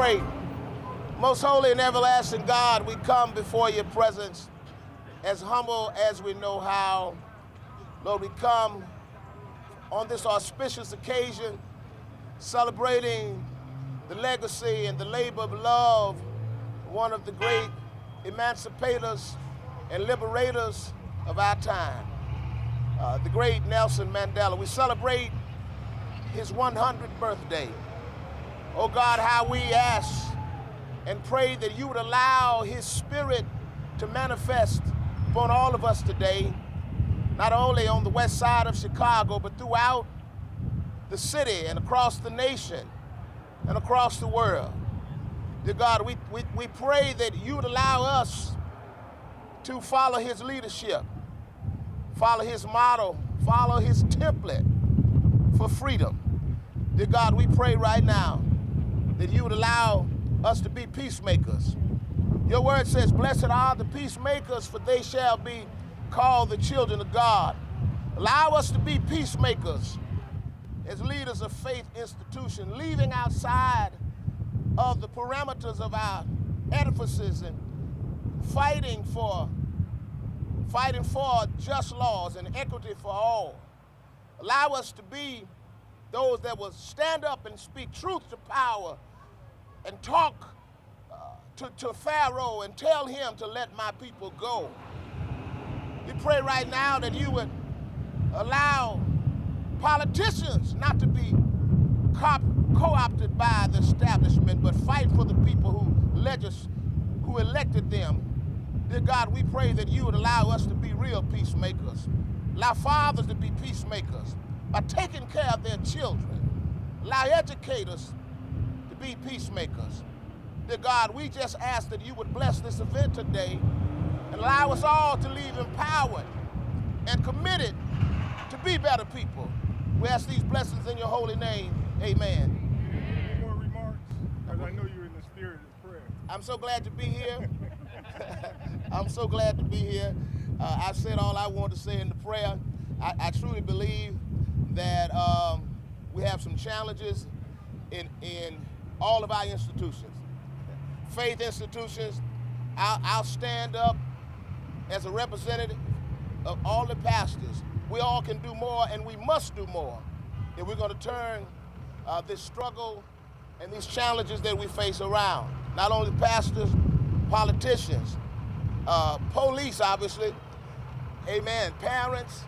pray. Most holy and everlasting God, we come before your presence as humble as we know how. Lord, we come on this auspicious occasion celebrating the legacy and the labor of love, one of the great emancipators and liberators of our time, the great Nelson Mandela. We celebrate his 100th birthday. Oh God, how we ask and pray that you would allow his spirit to manifest upon all of us today, not only on the west side of Chicago, but throughout the city and across the nation and across the world. Dear God, we pray that you would allow us to follow his leadership, follow his model, follow his template for freedom. Dear God, we pray right now that you would allow us to be peacemakers. Your word says, blessed are the peacemakers, for they shall be called the children of God. Allow us to be peacemakers as leaders of faith institutions, leaving outside of the parameters of our edifices and fighting for just laws and equity for all. Allow us to be those that will stand up and speak truth to power and talk to Pharaoh and tell him to let my people go. We pray right now that you would allow politicians not to be co-opted by the establishment, but fight for the people who elected them. Dear God, we pray that you would allow us to be real peacemakers. Allow fathers to be peacemakers by taking care of their children. Allow educators to be peacemakers. Dear God, we just ask that you would bless this event today and allow us all to leave empowered and committed to be better people. We ask these blessings in your holy name. Amen. Any more remarks? Because I know you're in the spirit of prayer. I'm so glad to be here. I'm so glad to be here. I said all I wanted to say in the prayer. I truly believe that we have some challenges in all of our institutions. Faith institutions, I'll stand up as a representative of all the pastors. We all can do more, and we must do more if we're going to turn this struggle and these challenges that we face around. Not only pastors, politicians, police, obviously, amen, parents.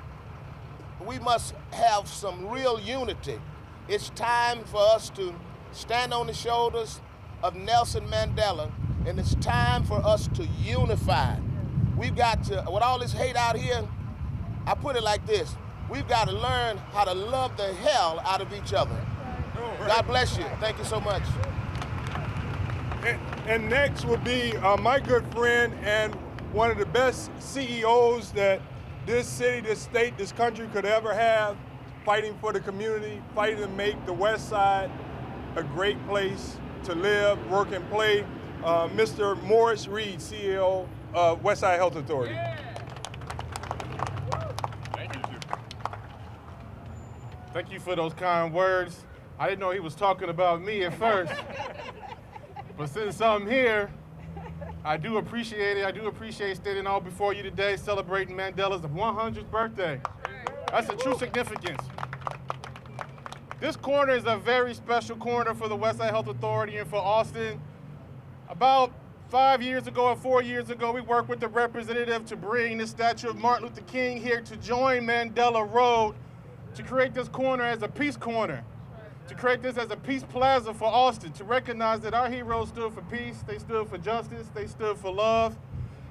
We must have some real unity. It's time for us to stand on the shoulders of Nelson Mandela, and it's time for us to unify. We've got to, with all this hate out here, I put it like this: we've got to learn how to love the hell out of each other. God bless you. Thank you so much. And next will be my good friend and one of the best CEOs that this city, this state, this country could ever have, fighting for the community, fighting to make the West Side a great place to live, work, and play. Mr. Morris Reed, CEO of Westside Health Authority. Yeah. Thank you. Thank you for those kind words. I didn't know he was talking about me at first. But since I'm here, I do appreciate it. I do appreciate standing all before you today, celebrating Mandela's 100th birthday. That's a true significance. This corner is a very special corner for the Westside Health Authority and for Austin. About 5 years ago or 4 years ago, we worked with the representative to bring the statue of Martin Luther King here to join Mandela Road to create this corner as a peace corner, to create this as a peace plaza for Austin, to recognize that our heroes stood for peace, they stood for justice, they stood for love.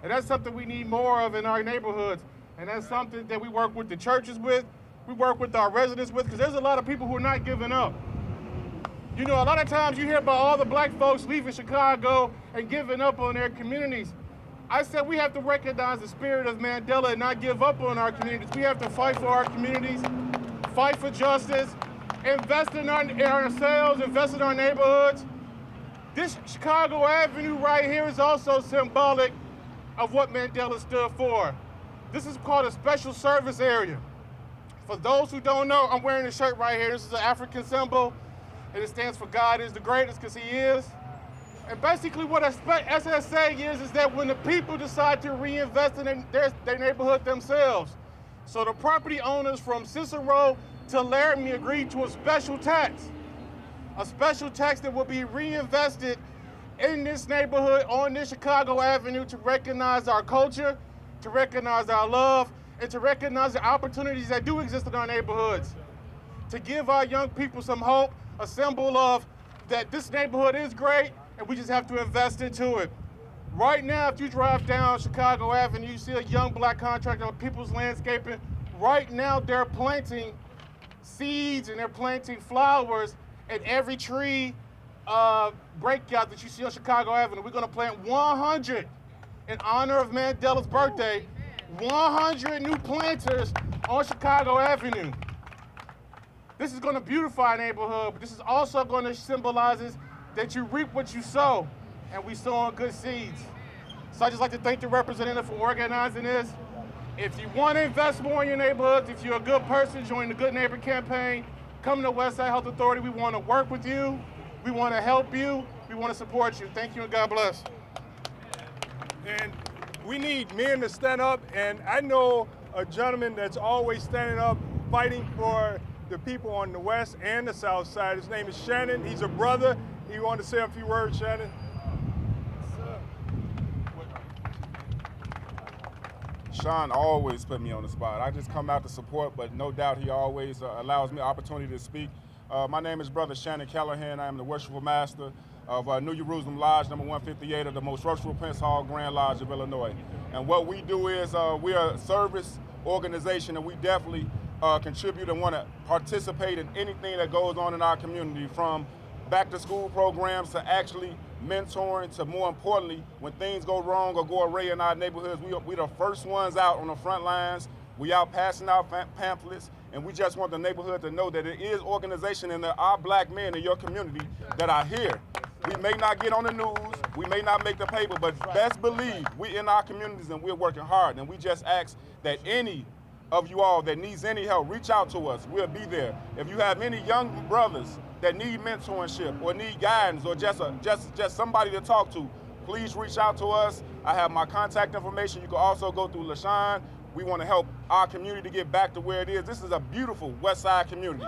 And that's something we need more of in our neighborhoods. And that's something that we work with the churches with, we work with our residents with, because there's a lot of people who are not giving up. You know, a lot of times you hear about all the black folks leaving Chicago and giving up on their communities. I said we have to recognize the spirit of Mandela and not give up on our communities. We have to fight for our communities, fight for justice, invest in ourselves, invest in our neighborhoods. This Chicago Avenue right here is also symbolic of what Mandela stood for. This is called a special service area. For those who don't know, I'm wearing a shirt right here. This is an African symbol, and it stands for God is the greatest, because he is. And basically what SSA is that when the people decide to reinvest in their neighborhood themselves. So the property owners from Cicero to Laramie agreed to a special tax that will be reinvested in this neighborhood on this Chicago Avenue to recognize our culture, to recognize our love, and to recognize the opportunities that do exist in our neighborhoods. To give our young people some hope, a symbol of that this neighborhood is great, and we just have to invest into it. Right now, if you drive down Chicago Avenue, you see a young black contractor on People's Landscaping. Right now, they're planting seeds and they're planting flowers at every tree breakout that you see on Chicago Avenue. We're gonna plant 100 in honor of Mandela's birthday, 100 new planters on Chicago Avenue. This is gonna beautify our neighborhood, but this is also gonna symbolize that you reap what you sow, and we sow on good seeds. So I'd just like to thank the representative for organizing this. If you want to invest more in your neighborhoods, if you're a good person, join the Good Neighbor campaign, come to Westside Health Authority. We want to work with you. We want to help you. We want to support you. Thank you and God bless. And we need men to stand up, and I know a gentleman that's always standing up, fighting for the people on the west and the south side. His name is Shannon. He's a brother. You want to say a few words, Shannon? Shawn always put me on the spot. I just come out to support, but no doubt he always allows me opportunity to speak. My name is Brother Shannon Callahan. I am the worshipful master of New Jerusalem Lodge number 158 of the most worshipful Prince Hall Grand Lodge of Illinois. And what we do is we are a service organization, and we definitely contribute and want to participate in anything that goes on in our community, from back to school programs to actually mentoring to, more importantly, when things go wrong or go awry in our neighborhoods, we're the first ones out on the front lines. We out passing out pamphlets, and we just want the neighborhood to know that it is organization and there are black men in your community that are here. We may not get on the news, we may not make the paper, but best believe we in our communities and we're working hard, and we just ask that any of you all that needs any help, reach out to us. We'll be there. If you have any young brothers that need mentorship or need guidance or just somebody to talk to, please reach out to us. I have my contact information. You can also go through LaShawn. We want to help our community to get back to where it is. This is a beautiful Westside community,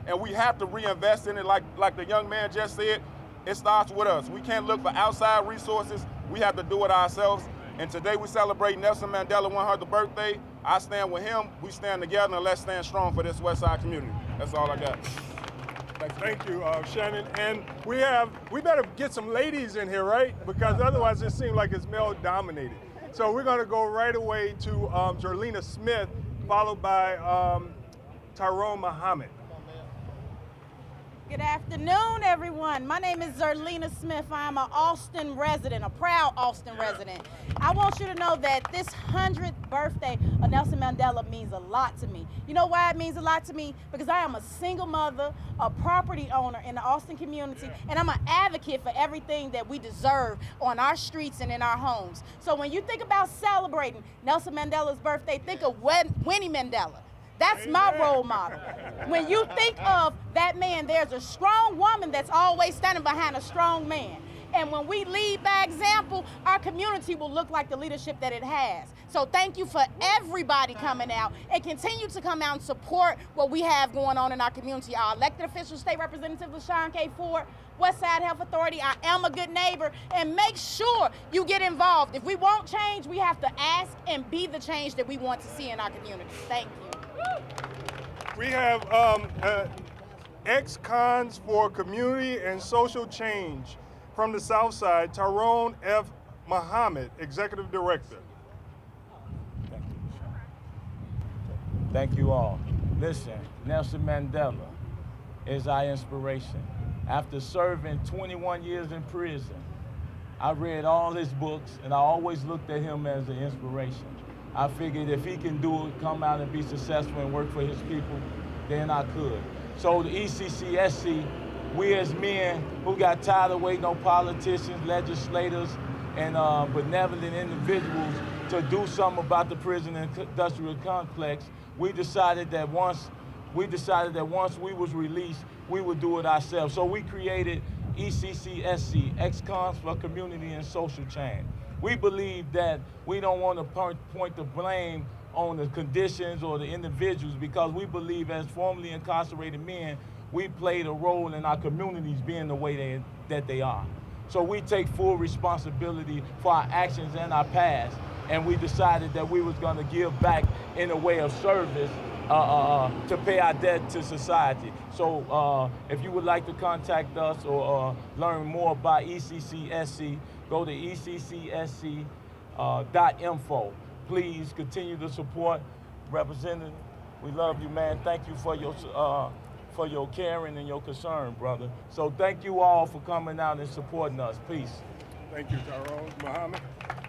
and we have to reinvest in it. Like the young man just said, it starts with us. We can't look for outside resources. We have to do it ourselves. And today we celebrate Nelson Mandela 100th birthday. I stand with him. We stand together, and let's stand strong for this Westside community. That's all I got. Thank you, Shannon. And we better get some ladies in here, right? Because otherwise it seems like it's male dominated. So we're gonna go right away to Zerlina Smith, followed by Tyrone Muhammad. Good afternoon, everyone. My name is Zerlina Smith. I'm an Austin resident, a proud Austin resident. I want you to know that this 100th birthday of Nelson Mandela means a lot to me. You know why it means a lot to me? Because I am a single mother, a property owner in the Austin community, and I'm an advocate for everything that we deserve on our streets and in our homes. So when you think about celebrating Nelson Mandela's birthday, think of Winnie Mandela. That's my role model. When you think of that man, there's a strong woman that's always standing behind a strong man. And when we lead by example, our community will look like the leadership that it has. So thank you for everybody coming out, and continue to come out and support what we have going on in our community. Our elected official, State Representative Shawn K. Westside Health Authority, I am a good neighbor, and make sure you get involved. If we want change, we have to ask and be the change that we want to see in our community. Thank you. We have ex-cons for community and social change from the South Side, Tyrone F. Muhammad, Executive Director. Thank you all. Listen, Nelson Mandela is our inspiration. After serving 21 years in prison, I read all his books, and I always looked at him as an inspiration. I figured if he can do it, come out and be successful and work for his people, then I could. So the ECCSC, we as men who got tired of waiting on politicians, legislators, and benevolent individuals to do something about the prison and industrial complex, we decided that once we was released, we would do it ourselves. So we created ECCSC, ex-cons for community and social change. We believe that we don't want to point the blame on the conditions or the individuals, because we believe as formerly incarcerated men, we played a role in our communities being the way that they are. So we take full responsibility for our actions and our past, and we decided that we was going to give back in a way of service to pay our debt to society. So if you would like to contact us or learn more about ECCSC, go to ECCSC.info. Please continue to support. Representative, we love you, man. Thank you for your caring and your concern, brother. So thank you all for coming out and supporting us. Peace. Thank you, Tyrone Muhammad.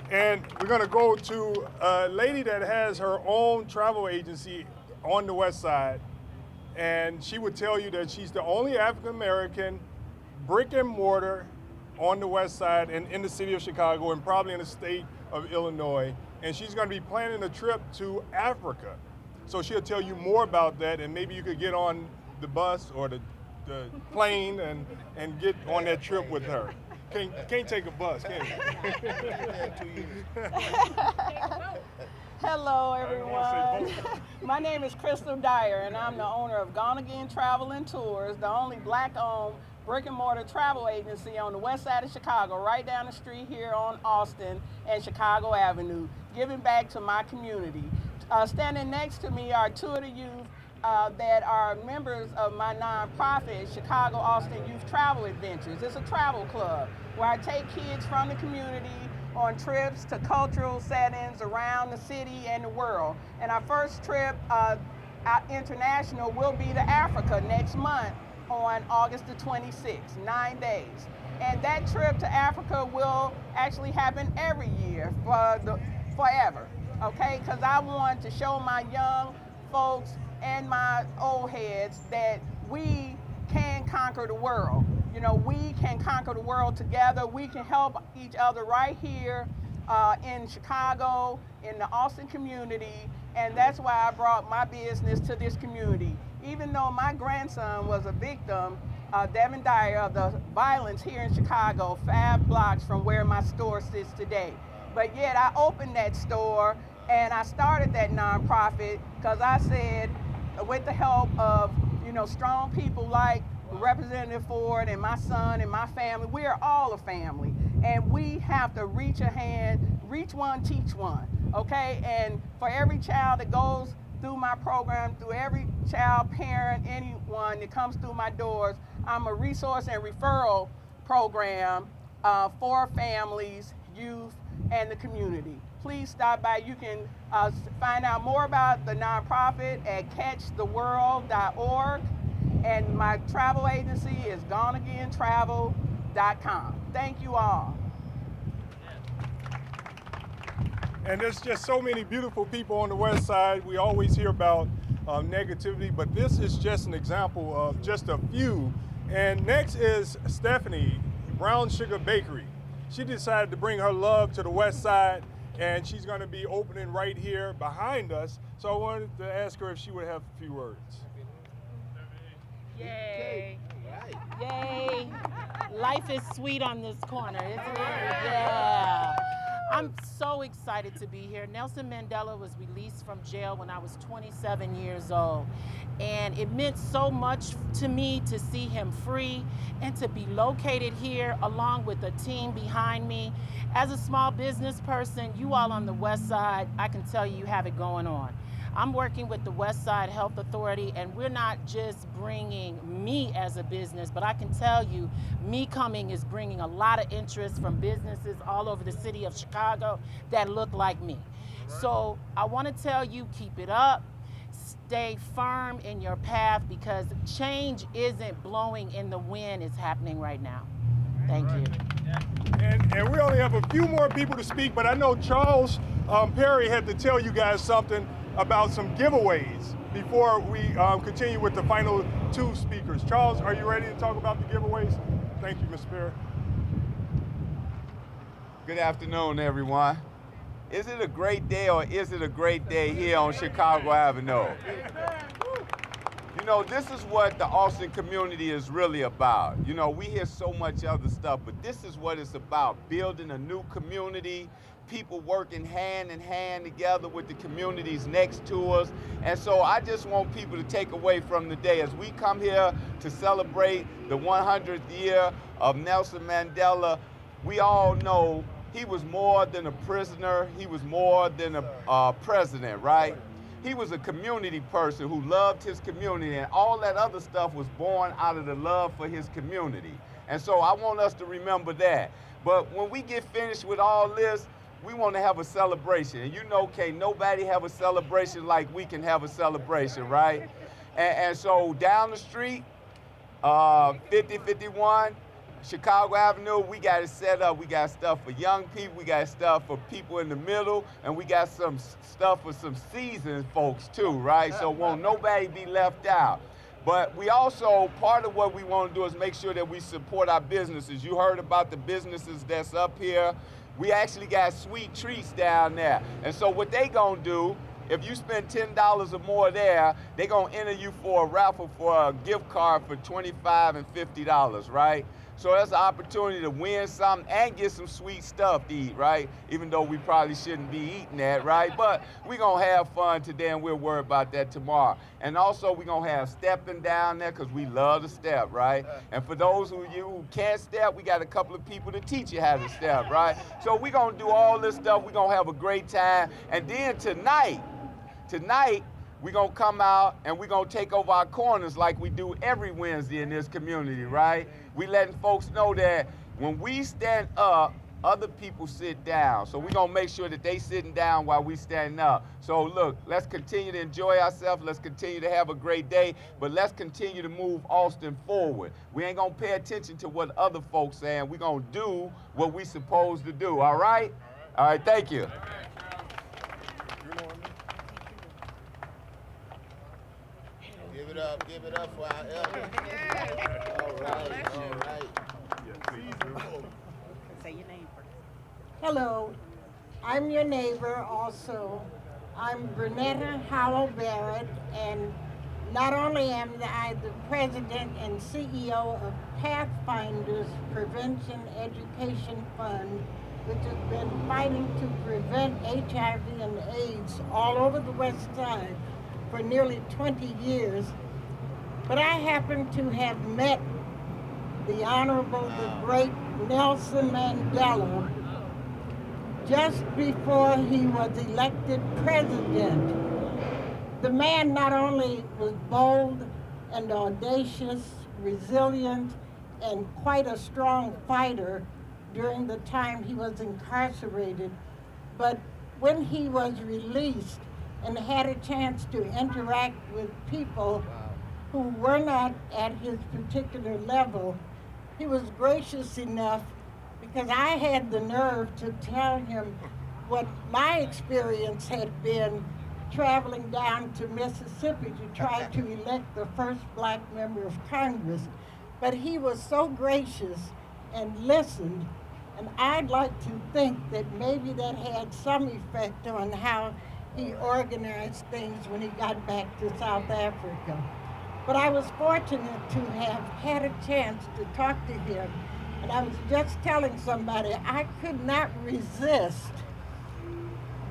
And we're gonna go to a lady that has her own travel agency on the West Side, and she would tell you that she's the only African-American brick and mortar on the West Side and in the city of Chicago and probably in the state of Illinois. And she's gonna be planning a trip to Africa. So she'll tell you more about that, and maybe you could get on the bus or the plane and get on that trip with her. Can't take a bus, can you? Hello, everyone. My name is Crystal Dyer, and I'm the owner of Gone Again Travel and Tours, the only black-owned brick-and-mortar travel agency on the west side of Chicago, right down the street here on Austin and Chicago Avenue, giving back to my community. Standing next to me are two of the youth that are members of my nonprofit, Chicago Austin Youth Travel Adventures. It's a travel club where I take kids from the community on trips to cultural settings around the city and the world. And our first trip international will be to Africa next month on August the 26th, 9 days. And that trip to Africa will actually happen every year forever, okay? Because I want to show my young folks and my old heads that we can conquer the world. You know, we can conquer the world together. We can help each other right here in Chicago, in the Austin community, and that's why I brought my business to this community. Even though my grandson was a victim, Devin Dyer, of the violence here in Chicago, 5 blocks from where my store sits today. But yet I opened that store and I started that nonprofit because I said, with the help of, you know, strong people like Representative Ford and my son and my family, we are all a family. And we have to reach a hand, reach one, teach one, okay? And for every child that goes through my program, through every child, parent, anyone that comes through my doors, I'm a resource and referral program for families, youth, and the community. Please stop by. You can find out more about the nonprofit at catchtheworld.org, and my travel agency is goneagaintravel.com. Thank you all. And there's just so many beautiful people on the West Side. We always hear about negativity, but this is just an example of just a few. And next is Stephanie, Brown Sugar Bakery. She decided to bring her love to the West Side, and she's going to be opening right here behind us. So I wanted to ask her if she would have a few words. Yay. Yay. Life is sweet on this corner, isn't it? Yeah. I'm so excited to be here. Nelson Mandela was released from jail when I was 27 years old. And it meant so much to me to see him free and to be located here along with a team behind me. As a small business person, you all on the West Side, I can tell you have it going on. I'm working with the Westside Health Authority, and we're not just bringing me as a business, but I can tell you, me coming is bringing a lot of interest from businesses all over the city of Chicago that look like me. So I want to tell you, keep it up, stay firm in your path, because change isn't blowing in the wind, it's happening right now. Thank you. And we only have a few more people to speak, but I know Charles Perry had to tell you guys something about some giveaways before we continue with the final 2 speakers. Charles, are you ready to talk about the giveaways? Thank you, Mr. Perry. Good afternoon, everyone. Is it a great day, or is it a great day here on Chicago Avenue? You know, this is what the Austin community is really about. You know, we hear so much other stuff, but this is what it's about, building a new community, people working hand in hand together with the communities next to us. And so I just want people to take away from the day as we come here to celebrate the 100th year of Nelson Mandela. We all know he was more than a prisoner. He was more than a president, right? He was a community person who loved his community, and all that other stuff was born out of the love for his community. And so I want us to remember that. But when we get finished with all this, we want to have a celebration. And you know, can't nobody have a celebration like we can have a celebration, right? And so down the street, 5051, Chicago Avenue, we got it set up. We got stuff for young people, we got stuff for people in the middle, and we got some stuff for some seasoned folks too, right? So won't nobody be left out. But we also, part of what we want to do is make sure that we support our businesses. You heard about the businesses that's up here. We actually got sweet treats down there. And so what they gonna do, if you spend $10 or more there, they gonna enter you for a raffle for a gift card for $25 and $50, right? So that's an opportunity to win something and get some sweet stuff to eat, right? Even though we probably shouldn't be eating that, right? But we're gonna have fun today and we'll worry about that tomorrow. And also we're gonna have stepping down there because we love to step, right? And for those of you who can't step, we got a couple of people to teach you how to step, right? So we're gonna do all this stuff, we're gonna have a great time. And then tonight, we're gonna come out and we're gonna take over our corners like we do every Wednesday in this community, right? We letting folks know that when we stand up, other people sit down. So we're gonna make sure that they sitting down while we standing up. So look, let's continue to enjoy ourselves, let's continue to have a great day, but let's continue to move Austin forward. We ain't gonna pay attention to what other folks saying, we're gonna do what we supposed to do, all right? All right, thank you. Give it up for our elders. Yes. All right, all right. Say your name first. Hello, I'm your neighbor also. I'm BRENETTA HOWELL Barrett, and not only am I the president and CEO of Pathfinder's Prevention Education Fund, which has been fighting to prevent HIV and AIDS all over the Westside for nearly 20 years. But I happen to have met the Honorable, the great Nelson Mandela just before he was elected president. The man not only was bold and audacious, resilient, and quite a strong fighter during the time he was incarcerated, but when he was released and had a chance to interact with people who were not at his particular level, he was gracious enough, because I had the nerve to tell him what my experience had been traveling down to Mississippi to try to elect the first black member of Congress. But he was so gracious and listened, and I'd like to think that maybe that had some effect on how he organized things when he got back to South Africa. But I was fortunate to have had a chance to talk to him, and I was just telling somebody I could not resist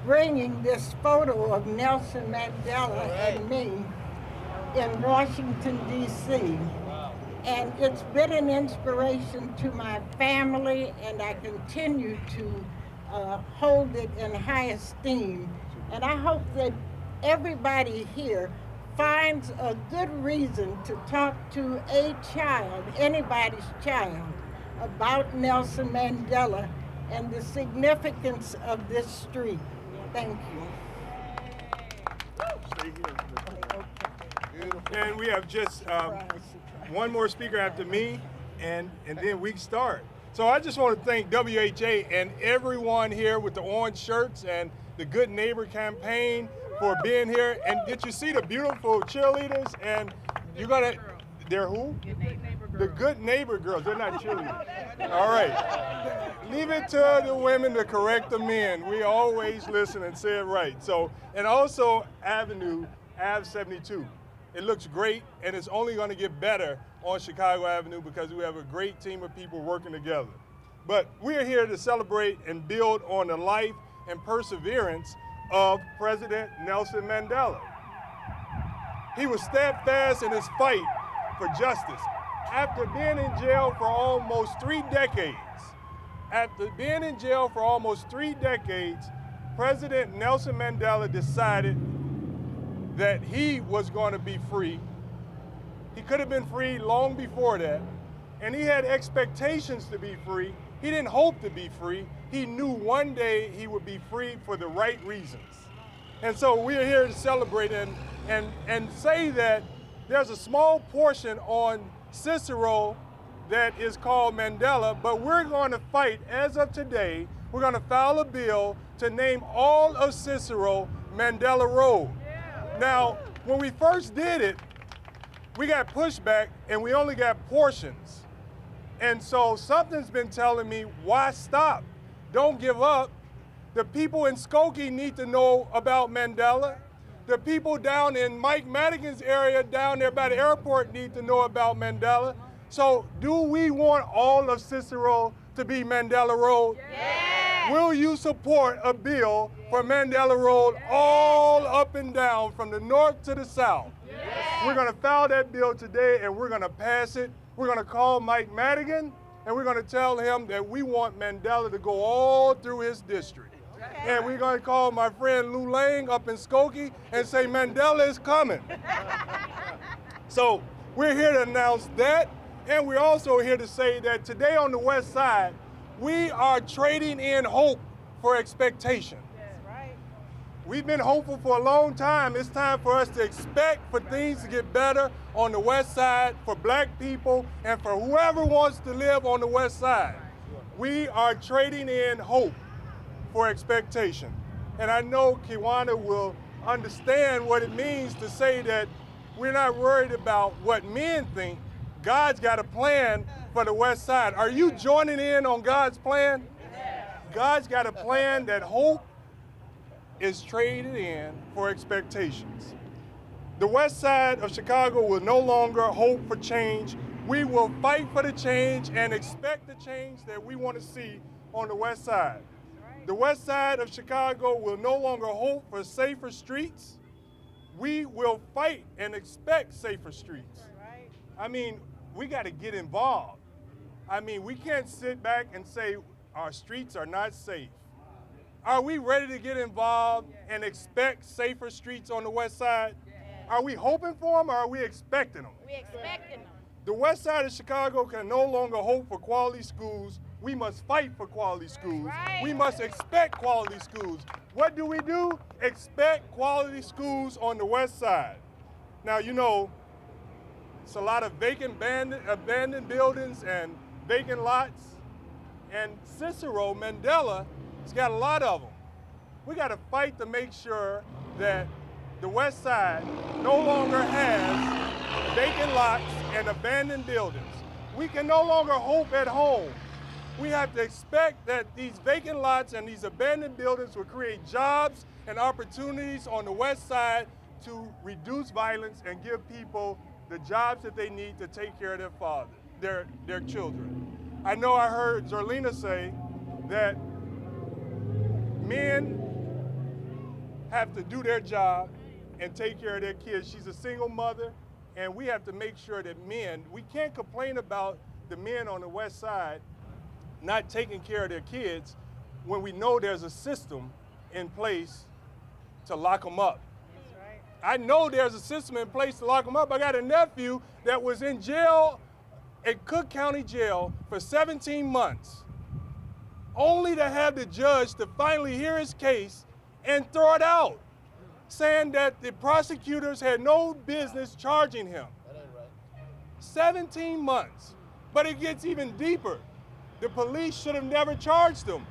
bringing this photo of Nelson Mandela and me in Washington, D.C. And it's been an inspiration to my family, and I continue to hold it in high esteem. And I hope that everybody here finds a good reason to talk to a child, anybody's child, about Nelson Mandela and the significance of this street. Thank you. And we have just one more speaker after me, and then we start. So I just want to thank WHA and everyone here with the orange shirts and the Good Neighbor campaign for being here. And did you see the beautiful cheerleaders? And you're gonna, they're who? The Good Neighbor girls, they're not cheerleaders. All right, leave it to the women to correct the men. We always listen and say it right. So, and also Ave 72. It looks great, and it's only going to get better on Chicago Avenue because we have a great team of people working together. But we're here to celebrate and build on the life and perseverance of President Nelson Mandela. He was steadfast in his fight for justice. After being in jail for almost 3 decades, President Nelson Mandela decided that he was going to be free. He could have been free long before that, and he had expectations to be free. He didn't hope to be free. He knew one day he would be free for the right reasons. And so we're here to celebrate and say that there's a small portion on Cicero that is called Mandela, but we're going to fight, as of today, we're going to file a bill to name all of Cicero Mandela Road. Now, when we first did it, we got pushback and we only got portions. And so something's been telling me, why stop? Don't give up. The people in Skokie need to know about Mandela. The people down in Mike Madigan's area down there by the airport need to know about Mandela. So do we want all of Cicero to be Mandela Road? Yeah. Will you support a bill for Mandela Road all up and down from the north to the south? Yeah. We're going to file that bill today and we're going to pass it. We're going to call Mike Madigan and we're going to tell him that we want Mandela to go all through his district. Okay. And we're going to call my friend Lou Lang up in Skokie and say Mandela is coming. So we're here to announce that, and we're also here to say that today on the West Side, we are trading in hope for expectation. That's right. We've been hopeful for a long time. It's time for us to expect for things to get better on the West Side for black people and for whoever wants to live on the West Side. We are trading in hope for expectation. And I know QUIWANA will understand what it means to say that we're not worried about what men think. God's got a plan for the West Side. Are you joining in on God's plan? God's got a plan that hope is traded in for expectations. The West Side of Chicago will no longer hope for change. We will fight for the change and expect the change that we want to see on the West Side. The West Side of Chicago will no longer hope for safer streets. We will fight and expect safer streets. I mean, we got to get involved. I mean, we can't sit back and say our streets are not safe. Are we ready to get involved and expect safer streets on the West Side? Are we hoping for them or are we expecting them? We expecting them. The West Side of Chicago can no longer hope for quality schools. We must fight for quality schools. We must expect quality schools. What do? Expect quality schools on the West Side. Now, you know, it's a lot of vacant abandoned buildings and vacant lots. And Cicero, Mandela, has got a lot of them. We got to fight to make sure that the West Side no longer has vacant lots and abandoned buildings. We can no longer hope at home. We have to expect that these vacant lots and these abandoned buildings will create jobs and opportunities on the West Side to reduce violence and give people the jobs that they need to take care of their children. I know I heard Zerlina say that men have to do their job and take care of their kids. She's a single mother, and we have to make sure that we can't complain about the men on the West Side not taking care of their kids when we know there's a system in place to lock them up. That's right. I know there's a system in place to lock them up. I got a nephew that was in jail at Cook County Jail for 17 months, only to have the judge to finally hear his case and throw it out, saying that the prosecutors had no business charging him. That ain't right. 17 months. But it gets even deeper. The police should have never charged him.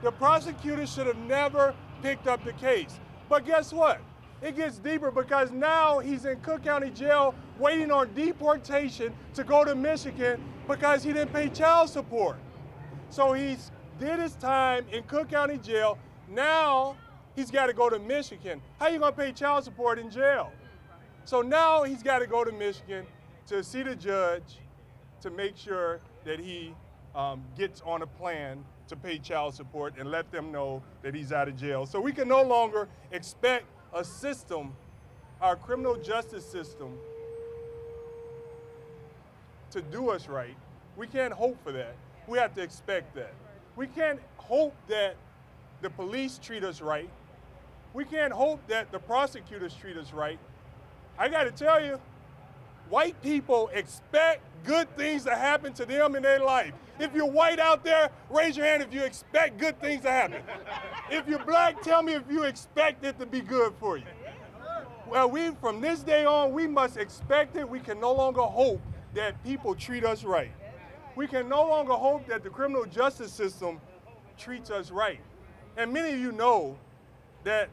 The prosecutors should have never picked up the case. But guess what? It gets deeper because now he's in Cook County Jail waiting on deportation to go to Michigan because he didn't pay child support. So he did his time in Cook County Jail. Now he's got to go to Michigan. How are you going to pay child support in jail? So now he's got to go to Michigan to see the judge to make sure that he gets on a plan to pay child support and let them know that he's out of jail. So we can no longer expect a system, our criminal justice system, to do us right. We can't hope for that. We have to expect that. We can't hope that the police treat us right. We can't hope that the prosecutors treat us right. I got to tell you, white people expect good things to happen to them in their life. If you're white out there, raise your hand if you expect good things to happen. If you're black, tell me if you expect it to be good for you. Well, from this day on, we must expect it. We can no longer hope that people treat us right. We can no longer hope that the criminal justice system treats us right. And many of you know that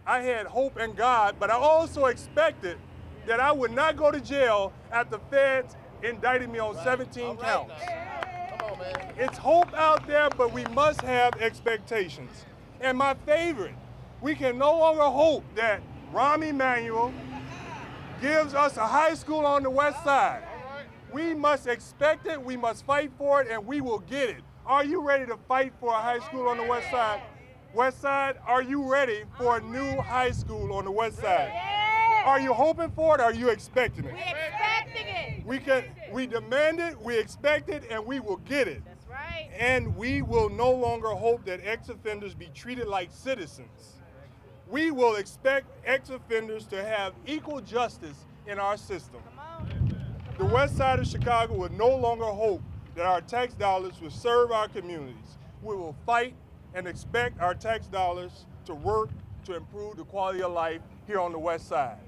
I had hope in God, but I also expected that I would not go to jail after the feds indicted me on 17 counts. Come on, man. It's hope out there, but we must have expectations. And my favorite, we can no longer hope that Rahm Emanuel gives us a high school on the west side. We must expect it, we must fight for it, and we will get it. Are you ready to fight for a high school on the west side? West side, are you ready for a new high school on the west side? Are you hoping for it, or are you expecting it? We're expecting it. We demand it, we expect it, and we will get it. That's right. And we will no longer hope that ex-offenders be treated like citizens. We will expect ex-offenders to have equal justice in our system. The west side of Chicago will no longer hope that our tax dollars will serve our communities. We will fight and expect our tax dollars to work to improve the quality of life here on the west side.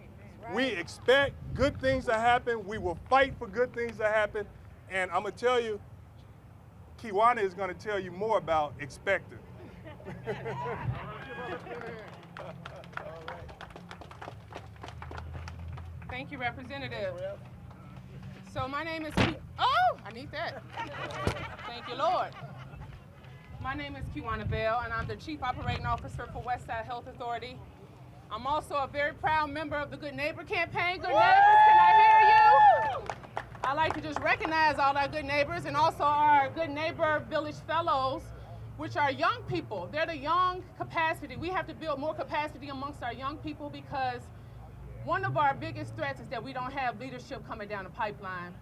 Right. We expect good things to happen. We will fight for good things to happen. And I'm going to tell you, QUIWANA is going to tell you more about expecting. Thank you, Representative. So my name is I need that. Thank you, Lord. My name is QUIWANA Bell, and I'm the Chief Operating Officer for Westside Health Authority. I'm also a very proud member of the Good Neighbor Campaign. Good neighbors, can I hear you? I'd like to just recognize all our good neighbors and also our Good Neighbor Village Fellows, which are young people. They're the young capacity. We have to build more capacity amongst our young people because one of our biggest threats is that we don't have leadership coming down the pipeline.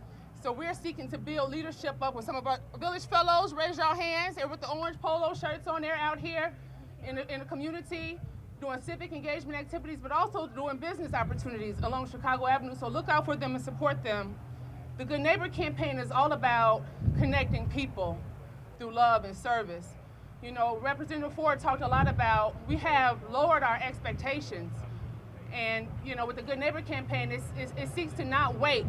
So we're seeking to build leadership up with some of our village fellows. Raise your hands. They're with the orange polo shirts on. They're out here in the community doing civic engagement activities, but also doing business opportunities along Chicago Avenue. So look out for them and support them. The Good Neighbor Campaign is all about connecting people through love and service. You know, Representative Ford talked a lot about we have lowered our expectations. And, you know, with the Good Neighbor Campaign, it seeks to not wait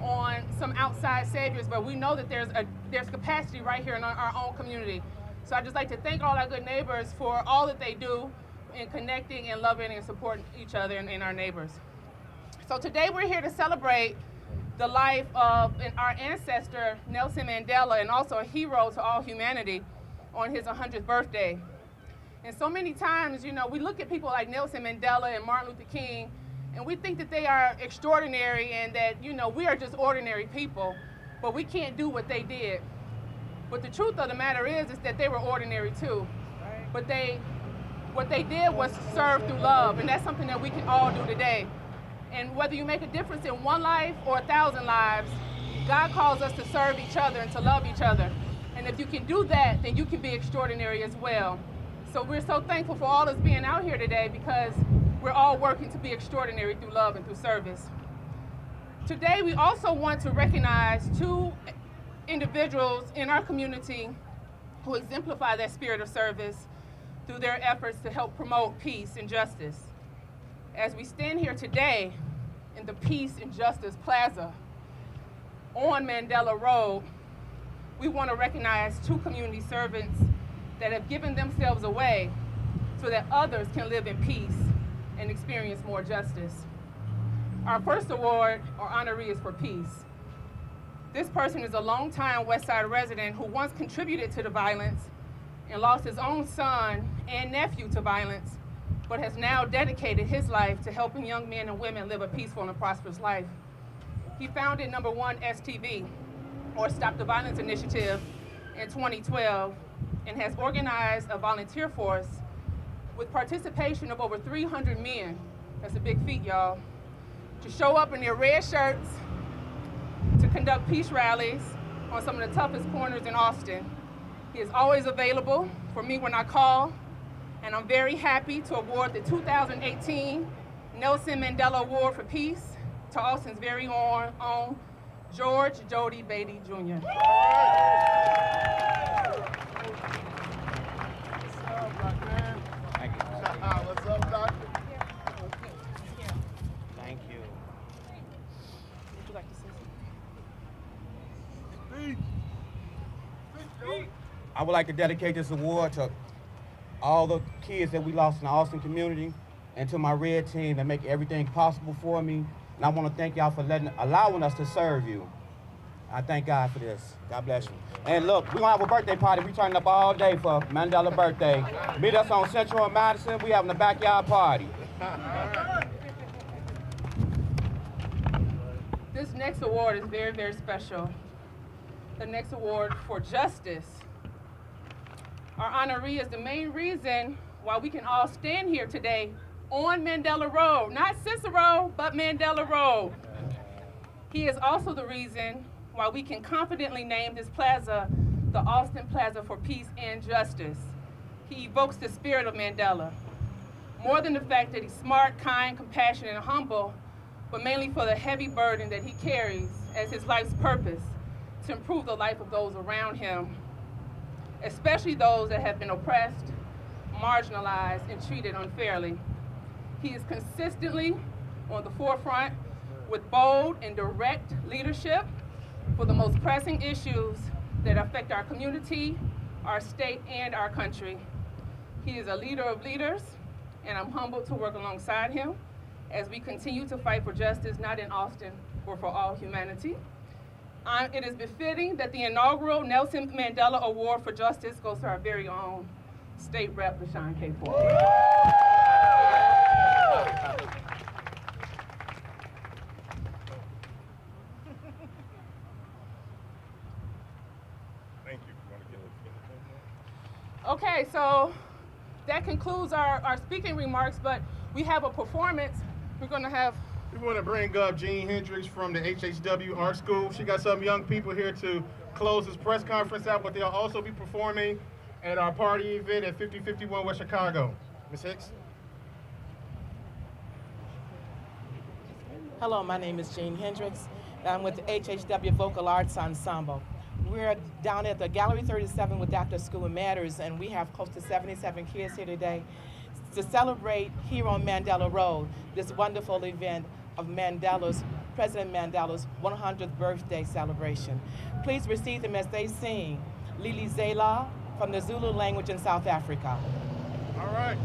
on some outside saviors, but we know that there's capacity right here in our own community. So I'd just like to thank all our good neighbors for all that they do in connecting and loving and supporting each other and our neighbors. So today we're here to celebrate the life of our ancestor, Nelson Mandela, and also a hero to all humanity on his 100th birthday. And so many times, you know, we look at people like Nelson Mandela and Martin Luther King, and we think that they are extraordinary and that, you know, we are just ordinary people, but we can't do what they did. But the truth of the matter is that they were ordinary too. But what they did was serve through love, and that's something that we can all do today. And whether you make a difference in one life or 1,000 lives, God calls us to serve each other and to love each other. And if you can do that, then you can be extraordinary as well. So we're so thankful for all us being out here today because we're all working to be extraordinary through love and through service. Today, we also want to recognize two individuals in our community who exemplify that spirit of service through their efforts to help promote peace and justice. As we stand here today in the Peace and Justice Plaza on Mandela Road, we want to recognize two community servants that have given themselves away so that others can live in peace and experience more justice. Our first award or honoree is for peace. This person is a longtime Westside resident who once contributed to the violence and lost his own son and nephew to violence but has now dedicated his life to helping young men and women live a peaceful and prosperous life. He founded Number One STV, or Stop the Violence Initiative, in 2012, and has organized a volunteer force with participation of over 300 men, that's a big feat, y'all, to show up in their red shirts, to conduct peace rallies on some of the toughest corners in Austin. He is always available for me when I call, and I'm very happy to award the 2018 Nelson Mandela Award for Peace to Austin's very own George Jody Beatty Jr. What's up, Doctor? Thank you. Would you like to say something? I would like to dedicate this award to all the kids that we lost in the Austin community and to my red team that make everything possible for me. And I want to thank y'all for allowing us to serve you. I thank God for this. God bless you. And look, we're going to have a birthday party. We turning up all day for Mandela birthday. Meet us on Central and Madison. We having a backyard party. This next award is very, very special. The next award for justice. Our honoree is the main reason why we can all stand here today on Mandela Road. Not Cicero, but Mandela Road. He is also the reason why we can confidently name this plaza the Austin Plaza for Peace and Justice. He evokes the spirit of Mandela. More than the fact that he's smart, kind, compassionate, and humble, but mainly for the heavy burden that he carries as his life's purpose to improve the life of those around him, especially those that have been oppressed, marginalized, and treated unfairly. He is consistently on the forefront with bold and direct leadership for the most pressing issues that affect our community, our state, and our country. He is a leader of leaders, and I'm humbled to work alongside him as we continue to fight for justice, not in Austin, but for all humanity. It is befitting that the inaugural Nelson Mandela Award for Justice goes to our very own State Rep, Shawn K. Thank you. Okay, so that concludes our speaking remarks, but we have a performance. We want to bring up Jean Hendricks from the HHW Art School. She got some young people here to close this press conference out, but they'll also be performing at our party event at 5051 West Chicago. Ms. Hicks? Hello, my name is Jean Hendricks. I'm with the HHW Vocal Arts Ensemble. We're down at the Gallery 37 with After School Matters, and we have close to 77 kids here today to celebrate here on Mandela Road, this wonderful event of President Mandela's 100th birthday celebration. Please receive them as they sing Lili Zela from the Zulu language in South Africa. All right.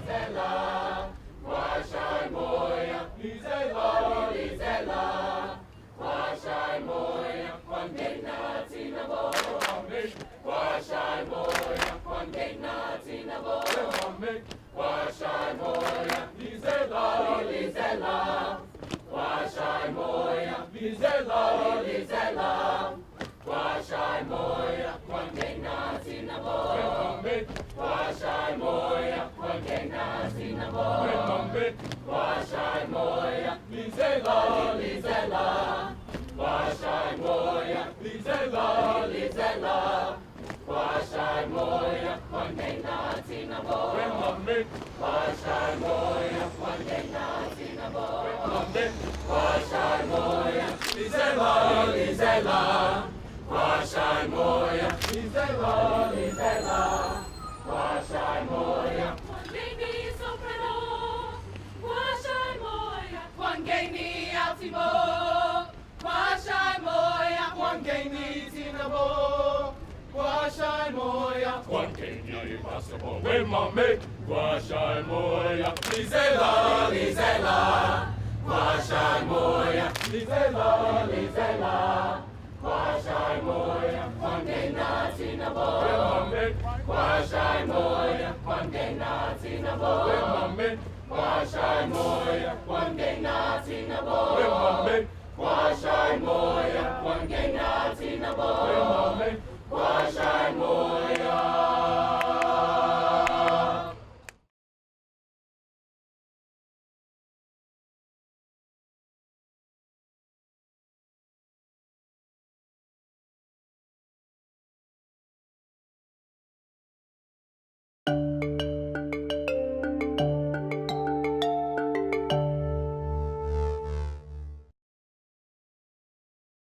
Lizela, washai moya, Lizela, Lizela, washai moya, kwangena tinabo, washai moya, kwangena tinabo, washai moya, Lizela, Lizela, washai moya, Lizela, Lizela, washai moya, kwangena tinabo, washai moya, kwangena tinabo, washai moya, Lizela, Lizela, washai moya, Lizela, Lizela, washai moya, kwangena tinabo, washai moya, kwangena tinabo, washai moya, Lizela, Lizela, washai moya, Lizela, Lizela, washai moya, kwangeni soprano, washai moya, kwangeni altimo, washai moya, kwangeni tinabo, washai moya, kwangeni possible, when mame, washai moya, Lizela, Lizela, washai moya, Lizela, Lizela, washai moya, kwangena tinabo, Kwashai moya, kwangena tina bo. Kwashai moya, kwangena tina bo. Kwashai moya.